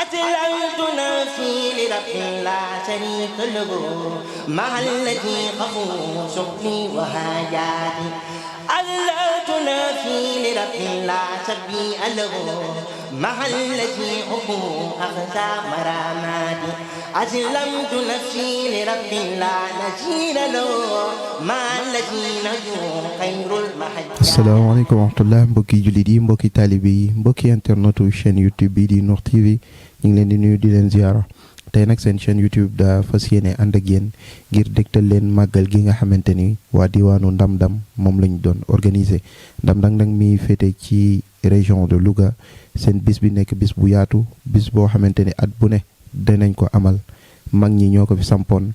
أسلمت نفسي لرب لا شريك له مع الذي قبول شكري وهاجاتي أسلمت نفسي لرب لا شبيه له مع الذي قبول أخشى مراماتي أسلمت نفسي لرب لا نشير له مع الذي نجو خير المحجات. asalaamaaleykum wa rahmatulah mbokki jullit yi mbokki taalibe yi mbokki internetu chaîne YouTube bi di Nour TV ñu ngi leen di nuyu di leen ziara tey nag seen chaîne YouTube daa fas yéene ànd ak yéen ngir dégtal leen màggal gi nga xamante ni waa diwaanu Ndam-Ndam moom lañ doon organiser Ndam-Ndam nag mi féete ci région de Louga seen bis bi nekk bis bu yaatu bis boo xamante ni at bu ne danañ ko amal mag ñi ñoo ko fi sampoon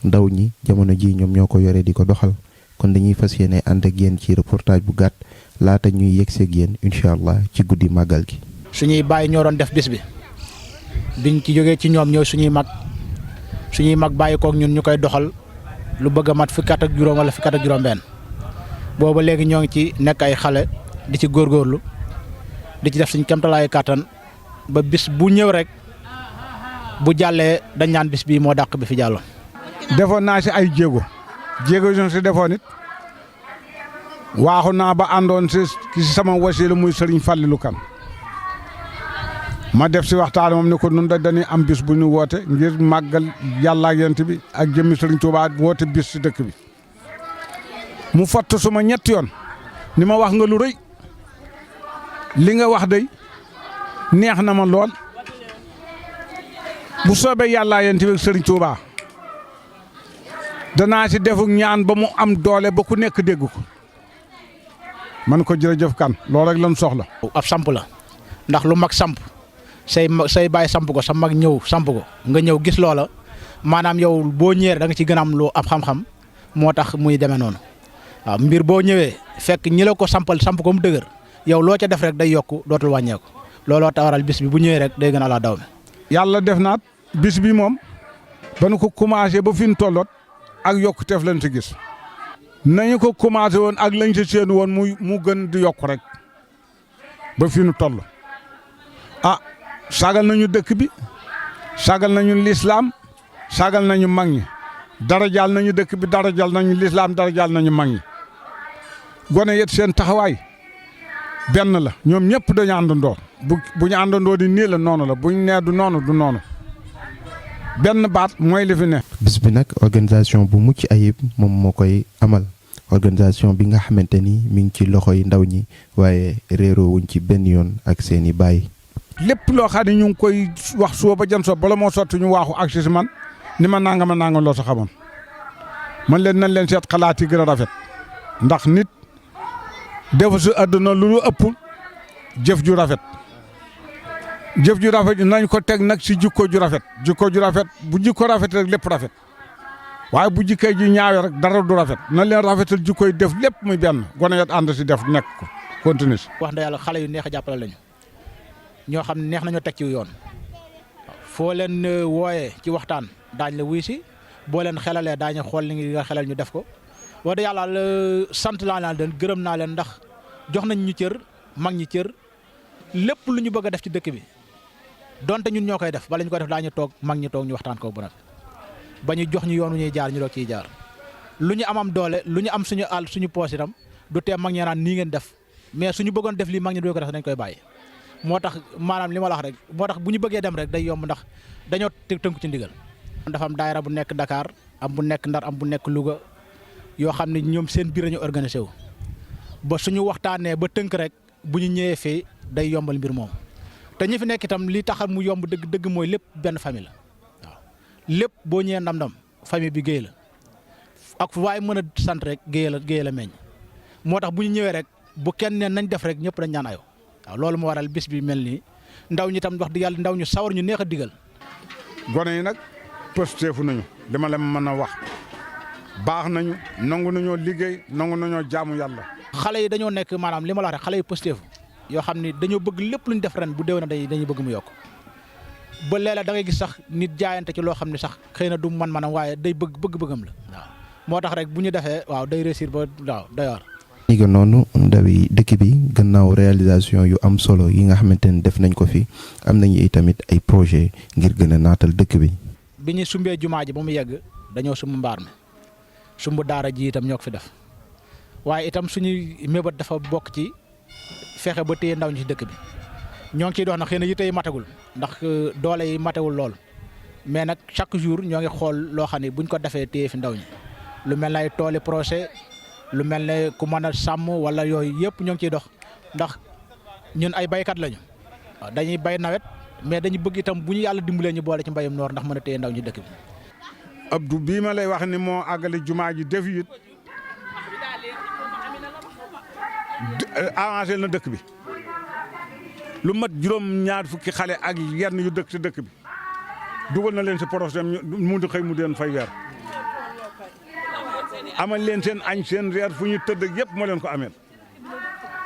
ndaw ñi jamono ji ñoom ñoo ko yore di ko doxal kon dañuy fas yéene ànd ak yéen ci reportage bu gàtt laata ñuy yegseeg yéen incha allah ci guddi màggal gi. suñuy bàyyi ñoo doon def bis bi biñ ci jógee ci ñoom ñooy suñuy mag bàyyi kook ñun ñu koy doxal lu bëgg a mat fukki at ak juróom wala fukki at ak juróom-benn booba léegi ñoo ngi ci nekk ay xale di ci góorgóorlu di ci def suñ kemtalaayu kàttan ba bis bu ñëw rek bu jàllee dañ naan bis bii moo dàq bi fi jàlloon. defoon naa si ay jéego yu si defoon it waaxu naa ba àndoon si sama wasiila muy Sëriñ Fàllilu Kan ma def si waxtaan moom ne ko nun dañuy am bis bu ñu woote ngir màggal yàlla ak yent bi ak jëmmi Sëriñ Tuubaa woote bis si dëkk bi mu fatt suma ñetti yoon ni ma wax nga lu rëy li nga wax day neex na ma lool bu soobee yàlla ak yent bi ak Sëriñ Tuubaa danaa si defuk ñaan ba mu am doole ba ku nekk dégg ko man ko jërëjëf Kan loolu rek lan soxla. ab samp la ndax lu mag samp say baay samp ko sa mag ñëw samp ko nga ñëw gis loola maanaam yow boo ñëwee da nga ci gën a am lu ab xam-xam moo tax muy demee noonu waaw mbir boo ñëwee fekk ñi la ko samp ko mu dëgër yow loo ca def rek day yokku dootul wàññeeku looloo tax waral bis bi bu ñëwee rek day gën a la daw mi. yàlla def naat bis bi moom ba nu ko commencé ba fi mu tolloot ak yokkuteef lañ ci gis nañu ko commencé woon ak lañ ci séenu woon mu gën di yokku rek ba fi nu toll sagal nañu dëkk bi sagal nañu lislaam sagal nañu mag ñi darajaal nañu dëkk bi darajaal nañu lislaam darajaal nañu mag ñi gone yet seen taxawaay benn la ñoom ñëpp dañu àndandoo bu ñu àndandoo di nii la noonu la buñ nee du noonu benn baat mooy li fi ne. bis bi nag organisation bu mucc ayib moom moo koy amal organisation bi nga xamante ni mi ngi ci loxoy ndaw ñi waaye réeroo wuñ ci benn yoon ak seeni baay. lépp loo xam ne ñu ngi koy wax suba ba jant so bala moo sotti ñu waaxu ak si man ni ma nangam loo sa xamoon man leen nañ leen seet xalaat yi gën a rafet ndax nit defu si àdduna lu ëpp jëf ju rafet nañ ko teg nag si jikko ju rafet bu jikko rafet rek lépp rafet waaye bu jikkee ji ñaawe rek dara du rafet nañ leen rafetal jikkoy def lépp muy benn gone yat ànd si def nekk ko continue si. wax na yàlla xale yu neex a jàppale lañu ñoo xam ne neex nañoo teg ci yoon foo leen wooyee ci waxtaan daañ la wuy si boo leen xelalee daañu xool li nga xelal ñu def ko wax dëgg yàlla sant naa leen gërëm naa leen ndax jox nañ ñu cër mag ñi cër lépp lu ñu bëgg a def ci dëkk bi donte ñun ñoo koy def bala ñu ko def daañu toog mag ñi toog ñu waxtaan ko bu nag ba ñu jox ñu yoon wu ñuy jaar ñu doog ciy jaar lu ñu am doole lu ñu am suñu àll suñu poos itam du tee mag ñi naan nii ngeen def mais suñu bëggoon def lii mag ñi doo ko def dañ koy bàyyi. moo tax maanaam li ma la wax rek moo tax bu ñu bëggee dem rek day yomb ndax dañoo tënku ci ndigal. dafa am daayira bu nekk Dakar am bu nekk Ndar am bu nekk Louga yoo xam ne ñoom seen biir lañu organisé wu ba suñu waxtaanee ba tënk rek bu ñu ñëwee fii day yombal mbir moom te ñi fi nekk itam li taxal mu yomb dëgg mooy lépp benn famille la waaw lépp boo ñëwee Ndam-Ndam famille bi géey la ak waaye mën a sant rek géey la meññ moo tax bu ñu ñëwee rek bu kenn ne nañ def rek ñëpp dañ ñaan ayoo. waaw loolu moo waral bis bi mel nii ndaw ñi tam wax dëgg yàlla ndaw ñu sawar ñu neex a digal. gone yi nag pësteefu nañu dama leen mën a wax baax nañu nangu nañoo liggéey nangu nañoo jaamu yàlla. xale yi dañoo nekk maanaam li ma la wax rek xale yi pësteefu yoo xam ni dañoo bëgg lépp lu ñu def ren bu déwénee dañuy bëgg mu yokk ba léeg-léeg da ngay gis sax nit jaayante ci loo xam ne sax xëy na du man-manam waaye day bëgg-bëggam la waaw moo tax rek bu ñu defee waaw day réussir ba waaw day war ni nga noonu ndawi dëkk bi gannaaw réalisation yu am solo yi nga xamante ne def nañ ko fi am nañu tamit ay projet ngir gën a naatal dëkk bi. bi ñu sumbee jumaa ji ba mu yegg dañoo sumb mbaar mi sumb daara ji itam ñoo ko fi def waaye itam suñuy mébét dafa bokk ci fexe ba téye ndaw ñi ci dëkk bi ñoo ngi ciy dox nag xëy na yitte yi matagul ndax doole yi matewul lool mais nag chaque jour ñoo ngi xool loo xam ne buñ ko defee téye fi ndaw ñi lu mel ne ay tooli projet lu mel ne ku mën a sàmm wala yooyu yëpp ñoo ngi ciy dox ndax ñun ay baykat lañu waaw dañuy bay nawet mais dañu bëgg itam bu ñu yàlla dimbalee ñu boole ci mbayum noor ndax mën a téye ndaw ñi dëkk bi. Abdou bii ma lay wax ni moo àggale jumaa ji def it avancé na dëkk bi lu mat juróom-ñaar fukki xale ak yenn yu dëkk ci dëkk bi dugal na leen si projet mu di xëy mu deen fay weer amal leen seen añ seen reer fu ñu tëdd ak yëpp moo leen ko ameel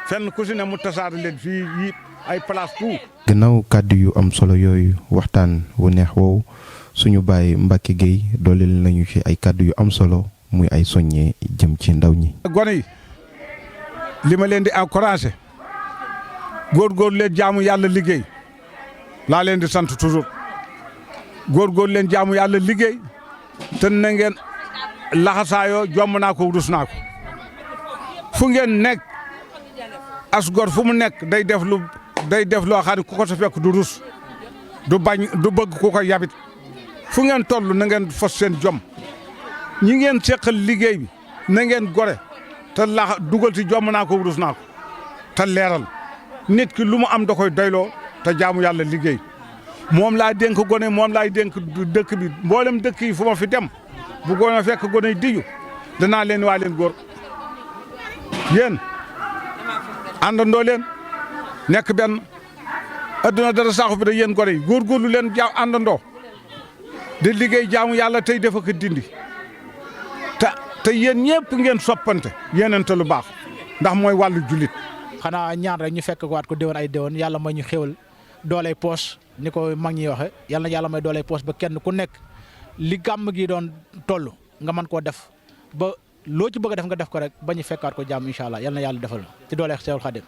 fenn ku si ne mu tasaare leen fii yi ay place tout. gannaaw kàddu yu am solo yooyu waxtaan wu neex woowu suñu baay Mbacke Gueye dooleel nañu ci ay kàddu yu am solo muy ay soññee jëm ci ndaw ñi. gone yi li ma leen di encouragé góorgóorlu leen jaamu yàlla liggéey laa leen di sant toujours góorgóorlu leen jaamu yàlla liggéey te na ngeen laxasaayoo jomm naa ko rus naa ko fu ngeen nekk as gor fu mu nekk day def loo xam ne ku ko sa fekk du rus du bañ du bëgg ku ko yabit fu ngeen toll na ngeen fos seen jom ñi ngeen seqal liggéey bi na ngeen gore te dugal ci jomm naa ko rus naa ko te leeral nit ki lu mu am da koy doyloo te jaamu yàlla liggéey moom laa dénk gone moom laay dénk dëkk bi mboolem dëkk yi fu ma fi dem bu gone fekk gone diju danaa leen waa leen góor yéen àndandoo leen nekk benn adduna dara saxu fi da yéen gone yi góorgóorlu leen àndandoo di liggéey jaamu yàlla tey dafa ko dindi te yéen ñëpp ngeen soppante yéenante lu baax ndax mooy wàllu jullit. xanaa ñaan rek ñu fekk ko waat ko déwén ay déwén yàlla may ñu xéwal dooley poos ni ko mag ñi waxe yàlla na yàlla may dooley poos ba kenn ku nekk li gàmm gi doon toll nga mën koo def ba loo ci bëgg a def nga def ko rek ba ñu fekkaat ko jàmm incha allah yàlla na yàlla defal ci dooley Seexul Xaadim